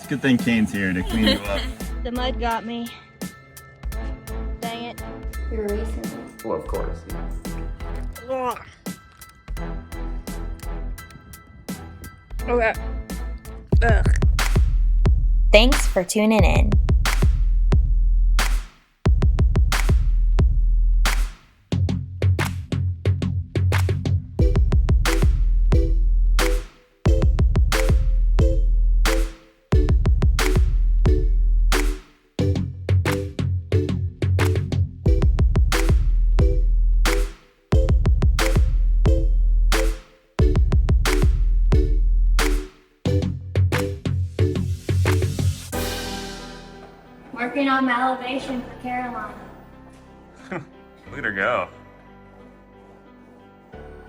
Good thing Kane's here to clean you up. The mud got me. Dang it. You're racing me. Well, of course. Ugh. Okay. Ugh. Thanks for tuning in. Working on my elevation for Caroline. Look at her go.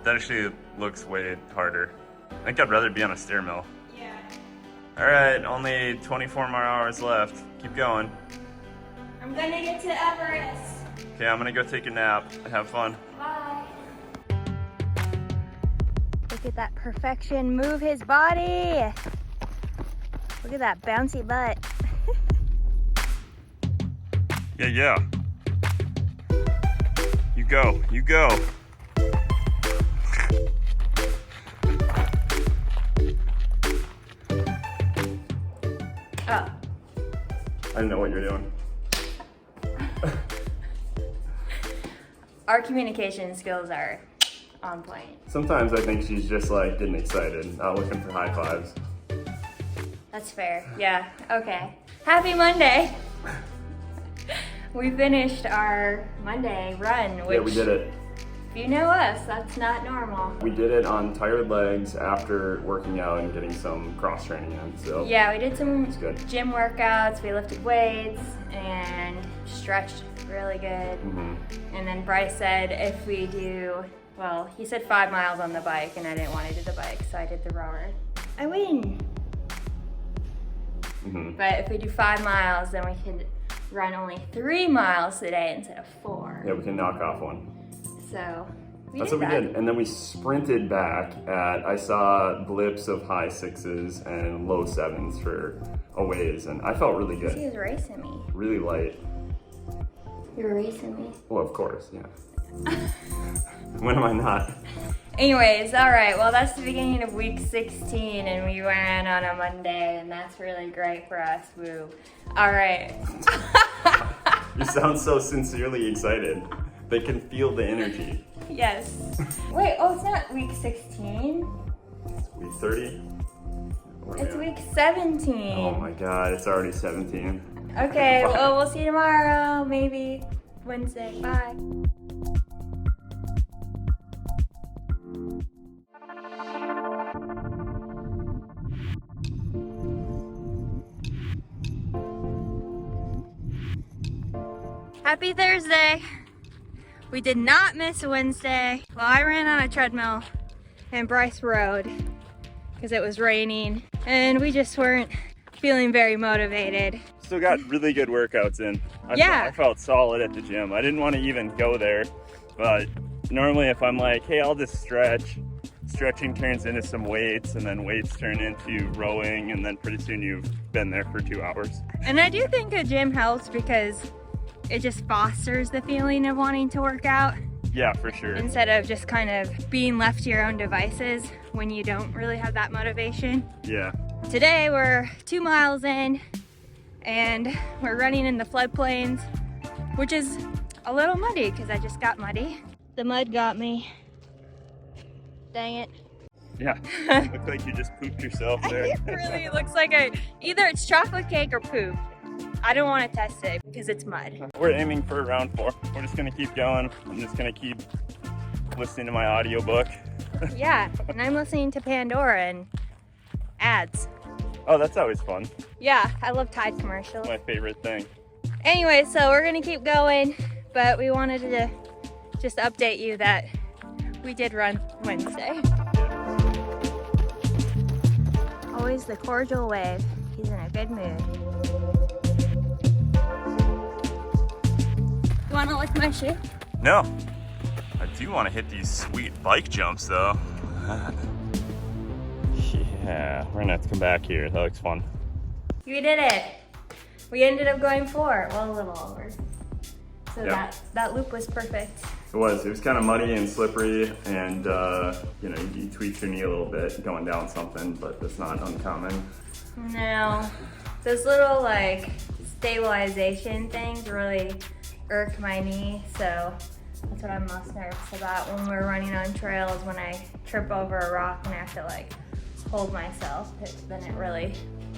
That actually looks way harder. I think I'd rather be on a stair mill. Yeah. Alright, only 24 more hours left. Keep going. I'm gonna get to Everest. Okay, I'm gonna go take a nap. Have fun. Bye. Look at that perfection. Move his body. Look at that bouncy butt. Yeah. You go. Oh. I didn't know what you're doing. Our communication skills are on point. Sometimes I think she's just like getting excited, not looking for high fives. That's fair. Yeah, okay. Happy Monday. We finished our Monday run, which, Yeah, we did it. if you know us, that's not normal. We did it on tired legs after working out and getting some cross training in, so. Yeah, we did some It's good. gym workouts, we lifted weights, and stretched really good. Mm-hmm. And then Bryce said if we do, well, he said 5 miles on the bike, and I didn't want to do the bike, so I did the rower. I win. Mm-hmm. But if we do 5 miles, then we could run only 3 miles today instead of 4. Yeah, we can knock off one. So That's what we did. And then we sprinted back I saw blips of high 6s and low 7s for a ways, and I felt really He good. was racing me. Really light. You're racing me. Well, of course, yeah. When am I not? Anyways, all right, well, that's the beginning of week 16, and we ran on a Monday, and that's really great for us. Woo. All right. You sound so sincerely excited. They can feel the energy. Yes. Wait, oh, it's not week 16. Week 30? It's week 17. Oh my god, it's already 17. Okay, well, we'll see you tomorrow, maybe Wednesday. Bye. Happy Thursday. We did not miss Wednesday. Well, I ran on a treadmill and Bryce rode because it was raining and we just weren't feeling very motivated. Still got really good workouts in. I felt solid at the gym. I didn't want to even go there, but normally if I'm like, hey, I'll just stretch, stretching turns into some weights, and then weights turn into rowing, and then pretty soon you've been there for 2 hours. And I do think a gym helps because it just fosters the feeling of wanting to work out. Yeah, for sure. Instead of just kind of being left to your own devices when you don't really have that motivation. Yeah. Today we're 2 miles in and we're running in the floodplains, which is a little muddy because I just got muddy. The mud got me. Dang it. Yeah. Looked like you just pooped yourself there. It really looks like either it's chocolate cake or poop. I don't want to test it because it's mud. We're aiming for round 4. We're just gonna keep going. I'm just gonna keep listening to my audiobook. Yeah, and I'm listening to Pandora and ads. Oh, that's always fun. Yeah, I love Tide commercials. My favorite thing. Anyway, so we're gonna keep going, but we wanted to just update you that we did run Wednesday. Always the cordial wave. He's in a good mood. You wanna lick my shoe? No. I do want to hit these sweet bike jumps though. Yeah, we're gonna have to come back here. That looks fun. We did it. We ended up going 4, well, a little over. So that loop was perfect. It was kind of muddy and slippery, and you know, you tweaked your knee a little bit going down something, but that's not uncommon. No, those little like stabilization things really irk my knee, so that's what I'm most nervous about when we're running on trails. When I trip over a rock and I have to like hold myself, then it really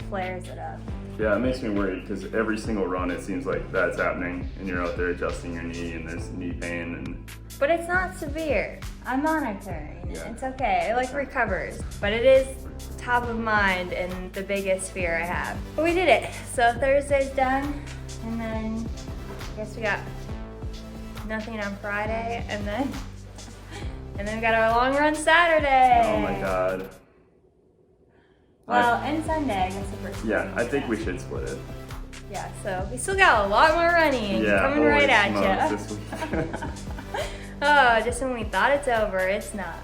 flares it up. Yeah, it makes me worried because every single run it seems like that's happening, and you're out there adjusting your knee and there's knee pain. And but it's not severe. I'm monitoring. Yeah. It's okay. It like recovers, but it is top of mind and the biggest fear I have. But we did it. So Thursday's done, and then I guess we got nothing on Friday, and then we got our long run Saturday. oh my God. Well, and Sunday, I guess the first. Yeah, I think we should split it. Yeah, so we still got a lot more running coming right at you. This week. Oh, just when we thought it's over, it's not.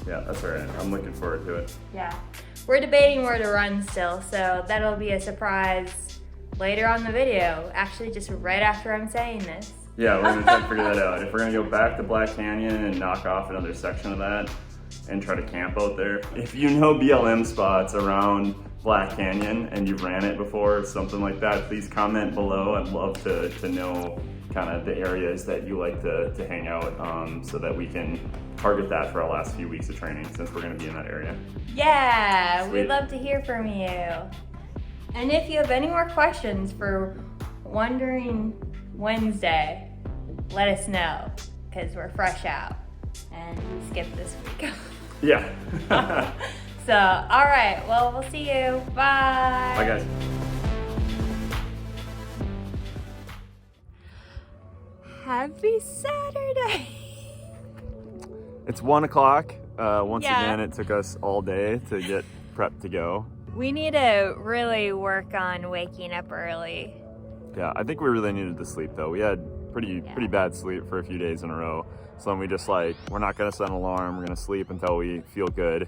Yeah, that's all right. I'm looking forward to it. Yeah, we're debating where to run still, so that'll be a surprise later on the video. Actually, just right after I'm saying this. Yeah, we're gonna try to figure that out. If we're gonna go back to Black Canyon and knock off another section of that and try to camp out there. If you know BLM spots around Black Canyon and you've ran it before, something like that, please comment below. I'd love to know kind of the areas that you like to hang out, so that we can target that for our last few weeks of training, since we're gonna be in that area. Yeah, Sweet. we'd love to hear from you. And if you have any more questions for Wondering Wednesday, let us know, because we're fresh out and we skipped this week. Yeah. So, all right, well, we'll see you. Bye. Bye, guys. Happy Saturday. It's 1 o'clock. Once Yeah. again, it took us all day to get prepped to go. We need to really work on waking up early. Yeah, I think we really needed to sleep though. We had pretty bad sleep for a few days in a row. So then we just like, we're not gonna set an alarm, we're gonna sleep until we feel good.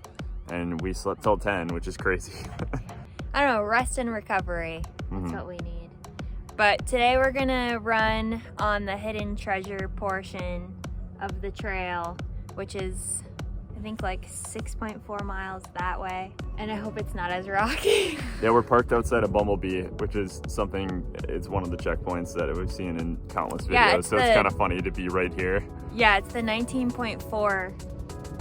And we slept till 10, which is crazy. I don't know, rest and recovery. That's what we need. But today we're gonna run on the hidden treasure portion of the trail, which is, I think, like 6.4 miles that way. And I hope it's not as rocky. Yeah, we're parked outside of Bumblebee, which is something, it's one of the checkpoints that we've seen in countless videos. Yeah, so it's kind of funny to be right here. Yeah, it's the 19.4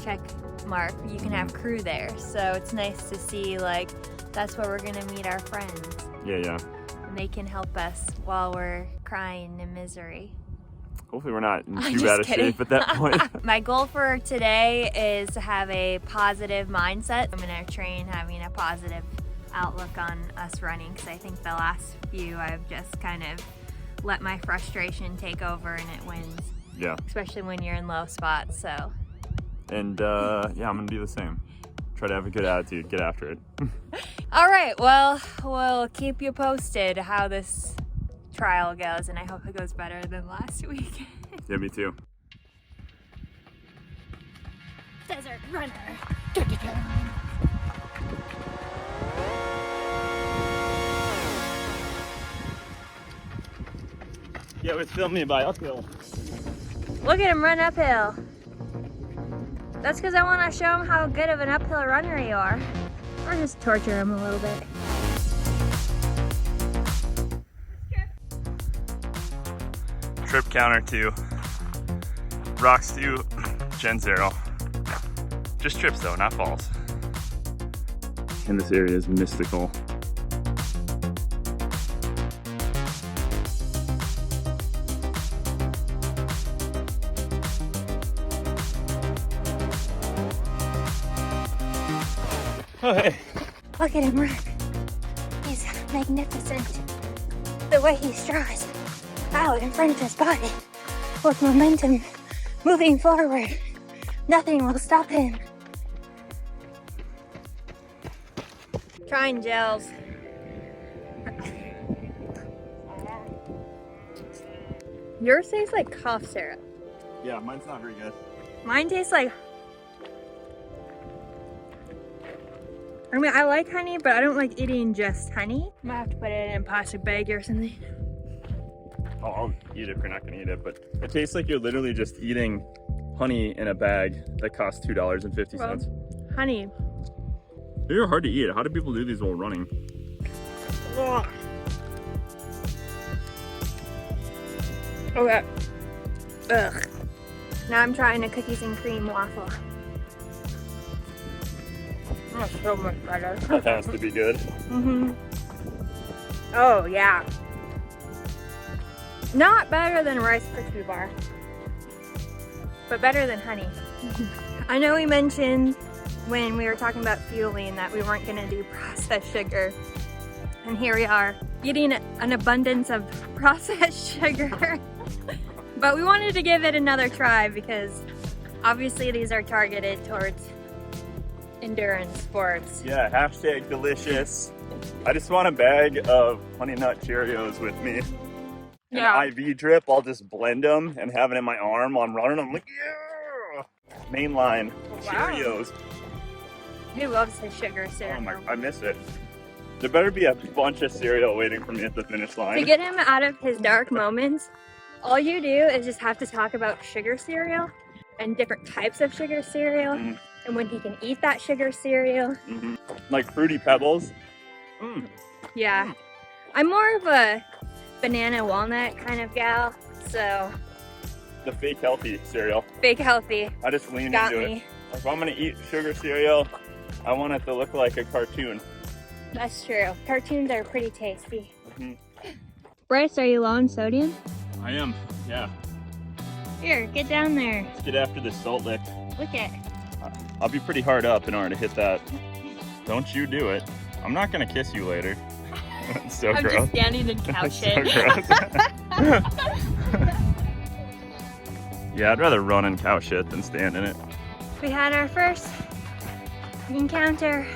check mark. You can have crew there. So it's nice to see, like, that's where we're gonna meet our friends. Yeah. And they can help us while we're crying in misery. Hopefully we're not in I'm too just bad of kidding. shape at that point. My goal for today is to have a positive mindset. I'm gonna train having a positive outlook on us running, because I think the last few I've just kind of let my frustration take over and it wins. Yeah. Especially when you're in low spots, so. And yeah, I'm gonna do the same. Try to have a good attitude, get after it. All right, well, we'll keep you posted how this trial goes, and I hope it goes better than last week. Yeah, me too. Desert runner. Yeah, it was filming by uphill. Look at him run uphill. That's because I want to show him how good of an uphill runner you are. Or just torture him a little bit. Trip counter 2. Rocks 2, Gen 0. Just trips though, not falls. And this area is mystical. Oh, hey. Look at him run. He's magnificent. The way he strides out in front of his body with momentum moving forward. Nothing will stop him. Trying gels. Yours tastes like cough syrup. Yeah, mine's not very good. Mine tastes like I mean, I like honey, but I don't like eating just honey. I might have to put it in a plastic bag or something. I'll eat it if you're not gonna eat it, but it tastes like you're literally just eating honey in a bag that costs $2.50. Well, honey. They're hard to eat. How do people do these while running? Ugh. Okay. Ugh. Now I'm trying a cookies and cream waffle. That's so much better. That has to be good. Mm-hmm. Oh, yeah. Not better than a Rice Krispie bar, but better than honey. I know we mentioned when we were talking about fueling that we weren't gonna do processed sugar. And here we are, eating an abundance of processed sugar. But we wanted to give it another try because obviously these are targeted towards endurance sports. Yeah, hashtag delicious. I just want a bag of Honey Nut Cheerios with me. Yeah. An IV drip, I'll just blend them and have it in my arm while I'm running. I'm like, yeah! Mainline Cheerios. Who loves his sugar cereal? Oh my, I miss it. There better be a bunch of cereal waiting for me at the finish line. To get him out of his dark moments, all you do is just have to talk about sugar cereal and different types of sugar cereal and when he can eat that sugar cereal. Like Fruity Pebbles. Yeah. I'm more of a banana walnut kind of gal, so The fake healthy cereal. fake healthy. I just lean Got into me. it. If I'm gonna eat sugar cereal, I want it to look like a cartoon. That's true. Cartoons are pretty tasty. Bryce, are you low on sodium? I am, yeah. Here, get down there. Let's get after this salt lick. Look it. I'll be pretty hard up in order to hit that. Don't you do it. I'm not gonna kiss you later. It's so I'm gross. just standing in cow That's shit. so gross. Yeah, I'd rather run in cow shit than stand in it. We had our first encounter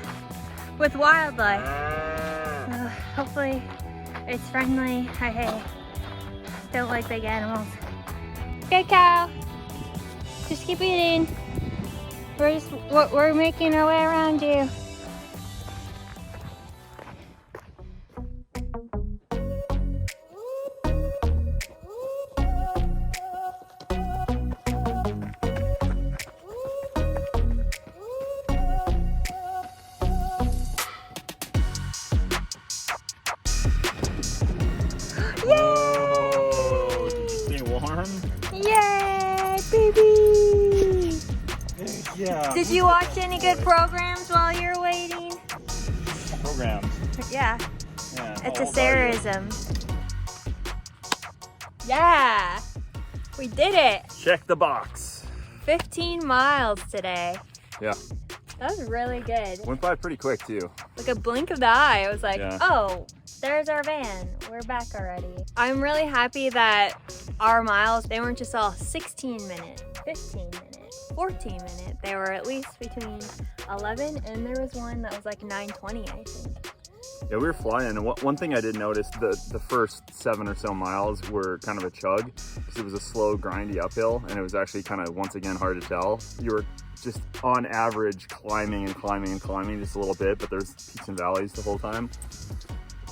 with wildlife. Hopefully it's friendly. I don't like big animals. Okay, cow. Just keep eating. We're making our way around you. Whoa! Did you stay warm? Yay, baby! Yeah. Did you watch any good programs while you were waiting? Programs. Yeah, Yeah. it's How a old are you? Sarahsm. Yeah, we did it. Check the box. 15 miles today. Yeah. That was really good. Went by pretty quick too. Like a blink of the eye, I was like, Yeah. oh, there's our van. We're back already. I'm really happy that our miles, they weren't just all 16 minute, 15 minute, 14 minute. They were at least between 11 and there was one that was like 9:20, I think. Yeah, we were flying, and one thing I did notice, the first 7 or so miles were kind of a chug, because it was a slow, grindy uphill, and it was actually kind of, once again, hard to tell. You were just, on average, climbing and climbing and climbing just a little bit, but there's peaks and valleys the whole time.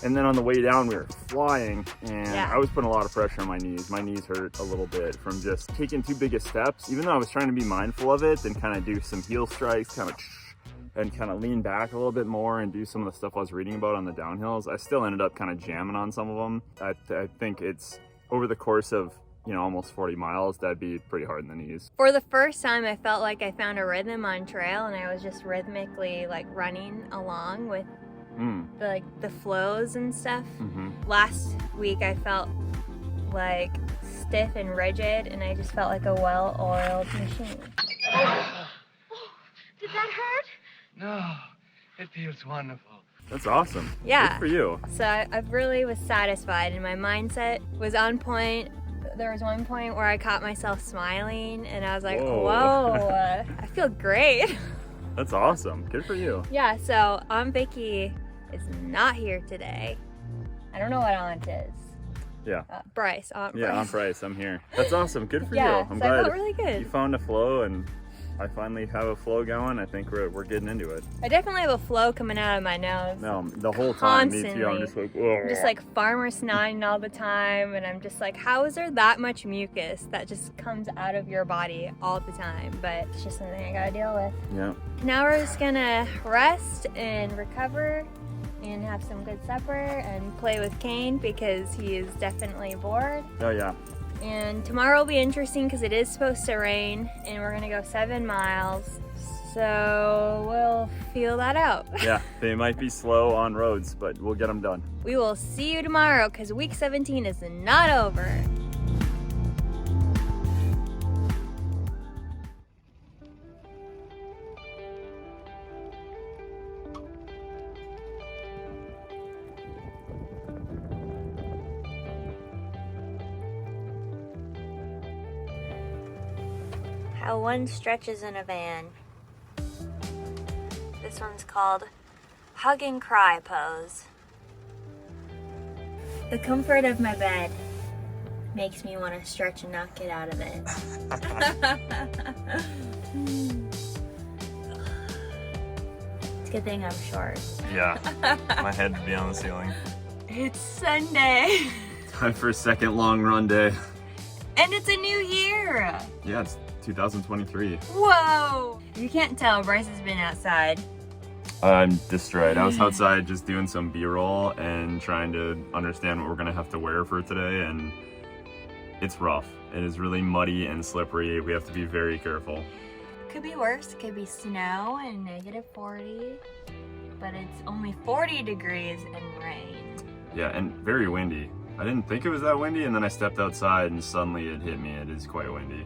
And then on the way down, we were flying, and Yeah. I was putting a lot of pressure on my knees. My knees hurt a little bit from just taking too big of steps, even though I was trying to be mindful of it and kind of do some heel strikes, and kind of lean back a little bit more and do some of the stuff I was reading about on the downhills. I still ended up kind of jamming on some of them. I think it's over the course of, almost 40 miles, that'd be pretty hard in the knees. For the first time, I felt like I found a rhythm on trail and I was just rhythmically like running along with the flows and stuff. Last week I felt like stiff and rigid and I just felt like a well-oiled machine. Did that hurt? No, it feels wonderful. That's awesome. Yeah. Good for you. So I really was satisfied and my mindset was on point. There was one point where I caught myself smiling and I was like, whoa, I feel great. That's awesome. Good for you. Yeah, so Aunt Vicky is not here today. I don't know what aunt is. Yeah. Bryce, Aunt Bryce. Yeah, I'm Bryce. I'm here. That's awesome. Good for Yeah, you. I'm so I glad felt really good. you found a flow and I finally have a flow going. I think we're getting into it. I definitely have a flow coming out of my nose. No, the whole time, me Constantly. too. I'm just like, whoa. I'm just like farmer snotting all the time, and I'm just like, how is there that much mucus that just comes out of your body all the time? But it's just something I gotta deal with. Yeah. Now we're just gonna rest and recover and have some good supper and play with Kane because he is definitely bored. Oh yeah. And tomorrow will be interesting because it is supposed to rain and we're gonna go 7 miles. So we'll feel that out. Yeah, they might be slow on roads, but we'll get them done. We will see you tomorrow because week 17 is not over. How one stretches in a van. This one's called Hug and Cry Pose. The comfort of my bed makes me want to stretch and not get out of it. It's a good thing I'm short. Yeah, my head would be on the ceiling. It's Sunday Time for a second long run day. and it's a new year. Yeah, it's 2023. Whoa! You can't tell, Bryce has been outside. I'm destroyed. I was outside just doing some B-roll and trying to understand what we're gonna have to wear for today, and it's rough. It is really muddy and slippery. We have to be very careful. Could be worse. Could be snow and -40, but it's only 40 degrees and rain. Yeah, and very windy. I didn't think it was that windy, and then I stepped outside and suddenly it hit me. It is quite windy.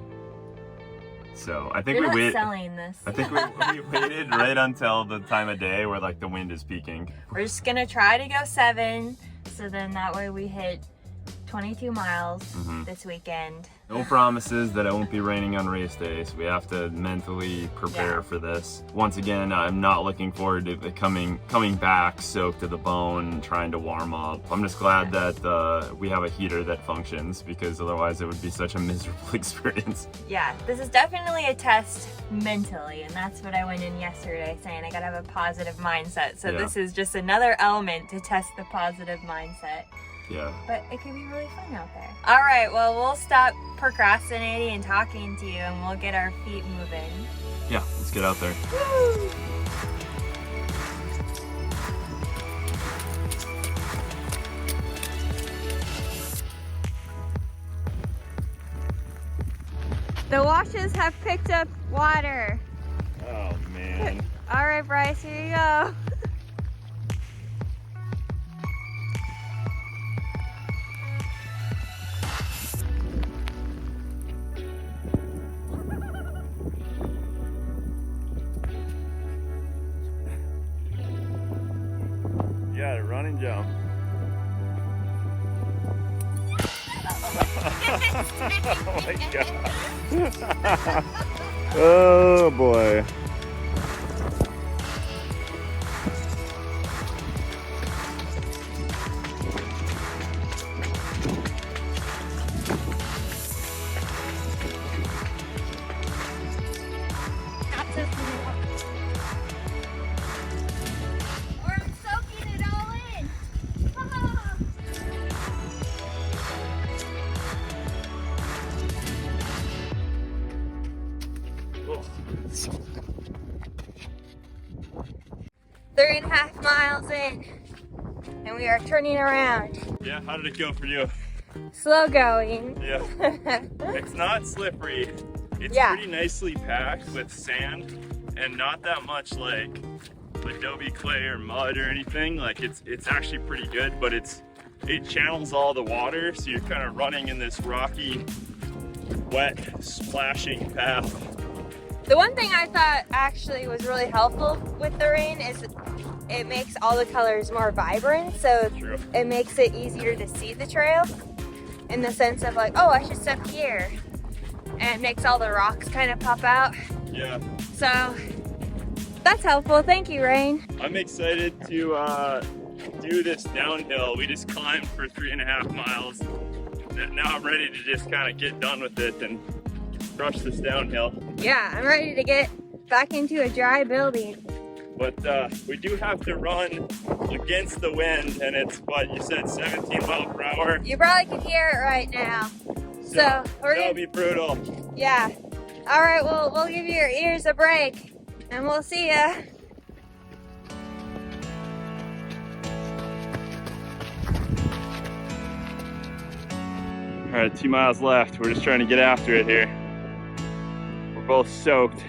So I think You're we not selling this. I think we waited right until the time of day where like the wind is peaking. We're just gonna try to go 7, so then that way we hit 22 miles this weekend. No promises that it won't be raining on race day, so we have to mentally prepare for this. Once again, I'm not looking forward to the coming back soaked to the bone, trying to warm up. I'm just glad that we have a heater that functions, because otherwise it would be such a miserable experience. Yeah, this is definitely a test mentally, and that's what I went in yesterday saying. I gotta have a positive mindset. So Yeah. this is just another element to test the positive mindset. Yeah. But it could be really fun out there. All right, well, we'll stop procrastinating and talking to you, and we'll get our feet moving. Yeah, let's get out there. Woo! The washes have picked up water. Oh man. All right, Bryce, here you go. You got it, run and jump. Oh my god. Oh boy. We're soaking it all in. Oh. 3.5 miles in, and we are turning around. Yeah, how did it go for you? Slow going. Yeah. It's not slippery. It's Yeah. pretty nicely packed with sand and not that much like adobe clay or mud or anything. Like it's actually pretty good, but it channels all the water, so you're kind of running in this rocky, wet, splashing path. The one thing I thought actually was really helpful with the rain is it makes all the colors more vibrant, so True. it makes it easier to see the trail in the sense of like, oh, I should step here, and it makes all the rocks kind of pop out. Yeah. So that's helpful. Thank you, rain. I'm excited to do this downhill. We just climbed for 3.5 miles. Now I'm ready to just kind of get done with it and crush this downhill. Yeah, I'm ready to get back into a dry building. But we do have to run against the wind, and it's what you said, 17 miles per hour. You probably can hear it right now. So we're that'll gonna be brutal. Yeah. All right, well, we'll give your ears a break, and we'll see ya. All right, 2 miles left. We're just trying to get after it here. We're both soaked.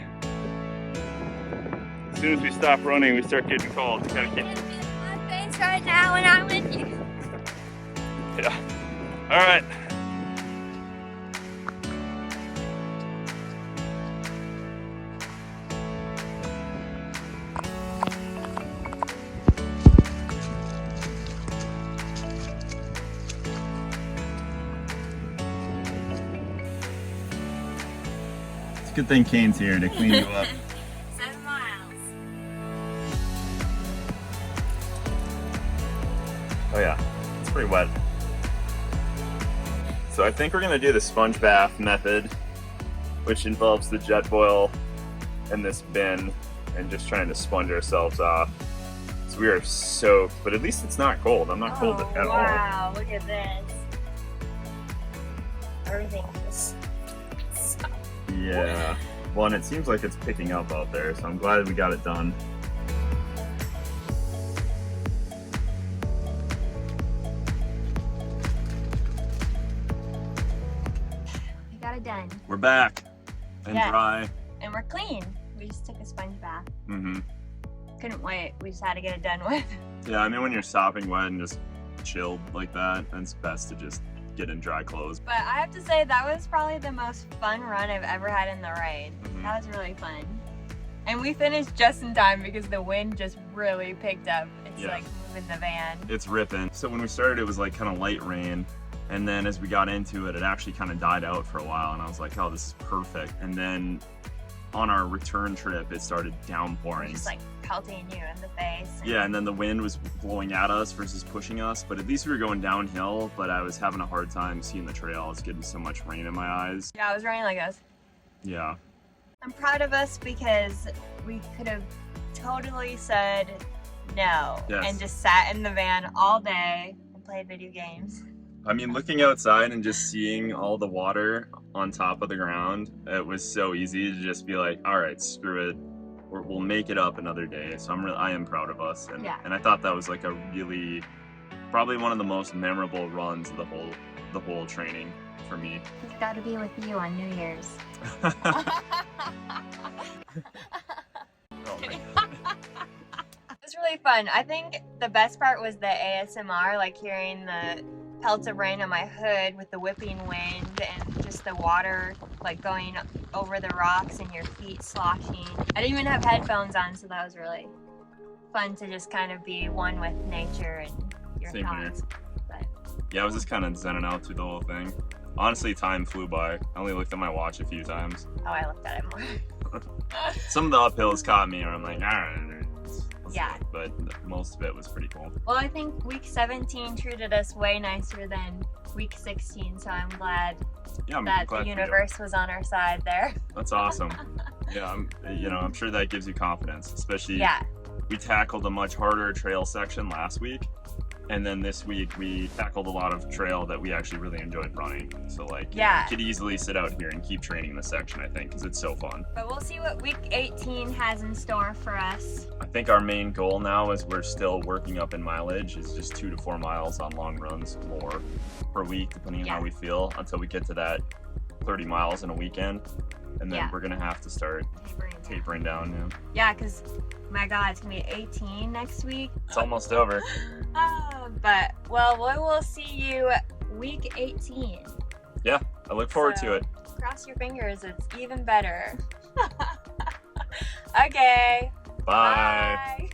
As soon as we stop running, we start getting cold. We gotta keep... I'm gonna feel my face right now when I'm with you. Yeah. All right. It's a good thing Kane's here to clean you up. 7 miles. Oh yeah, it's pretty wet. So I think we're gonna do the sponge bath method, which involves the jet boil in this bin and just trying to sponge ourselves off. So we are soaked, but at least it's not cold. I'm not cold at all. Wow, look at this. Everything is so... Yeah. Well, and it seems like it's picking up out there, so I'm glad we got it done. We got it done. We're back and Yes. dry. And we're clean. We just took a sponge bath. Mm-hmm. Couldn't wait. We just had to get it done with. Yeah, I mean, when you're sopping wet and just chilled like that, it's best to just get in dry clothes. But I have to say, that was probably the most fun run I've ever had in the rain. Mhm. That was really fun. And we finished just in time because the wind just really picked up. It's Yeah. like moving the van. It's ripping. So when we started, it was like kind of light rain. And then as we got into it, it actually kind of died out for a while. And I was like, oh, this is perfect. And then on our return trip, it started downpouring. Just like pelting you in the face. Yeah, and then the wind was blowing at us versus pushing us. But at least we were going downhill, but I was having a hard time seeing the trail. I was getting so much rain in my eyes. Yeah, it was raining like this. Yeah. I'm proud of us because we could have totally said no Yes. and just sat in the van all day and played video games. I mean, looking outside and just seeing all the water on top of the ground, it was so easy to just be like, all right, screw it. We'll make it up another day. So I am proud of us. And, Yeah. and I thought that was like a really, probably one of the most memorable runs of the whole training for me. It's got to be with you on New Year's. Oh my It was really fun. I think the best part was the ASMR, like hearing the pelts of rain on my hood with the whipping wind and just the water like going over the rocks and your feet sloshing. I didn't even have headphones on, so that was really fun to just kind of be one with nature and your Same here. thoughts. But Yeah, I was just kind of zenning out through the whole thing. Honestly, time flew by. I only looked at my watch a few times. oh, I looked at it more. Some of the uphills caught me, or I'm like, all right. let's Yeah. go. But most of it was pretty cool. Well, I think week 17 treated us way nicer than week 16, so I'm glad Yeah, I'm that glad the for you. universe was on our side there. That's awesome. Yeah, I'm sure that gives you confidence, especially Yeah. we tackled a much harder trail section last week, and then this week we tackled a lot of trail that we actually really enjoyed running. So like, Yeah. we could easily sit out here and keep training this section, I think, because it's so fun. But we'll see what week 18 has in store for us. I think our main goal now, is we're still working up in mileage, is just 2 to 4 miles on long runs more per week, depending on Yeah. how we feel, until we get to that 30 miles in a weekend. And then Yeah. we're gonna have to start tapering down. Yeah. Yeah, because my God, it's gonna be 18 next week. It's almost over. Oh, but well, we will see you week 18. Yeah, I look forward to So, it. Cross your fingers, it's even better. Okay. Bye. Bye.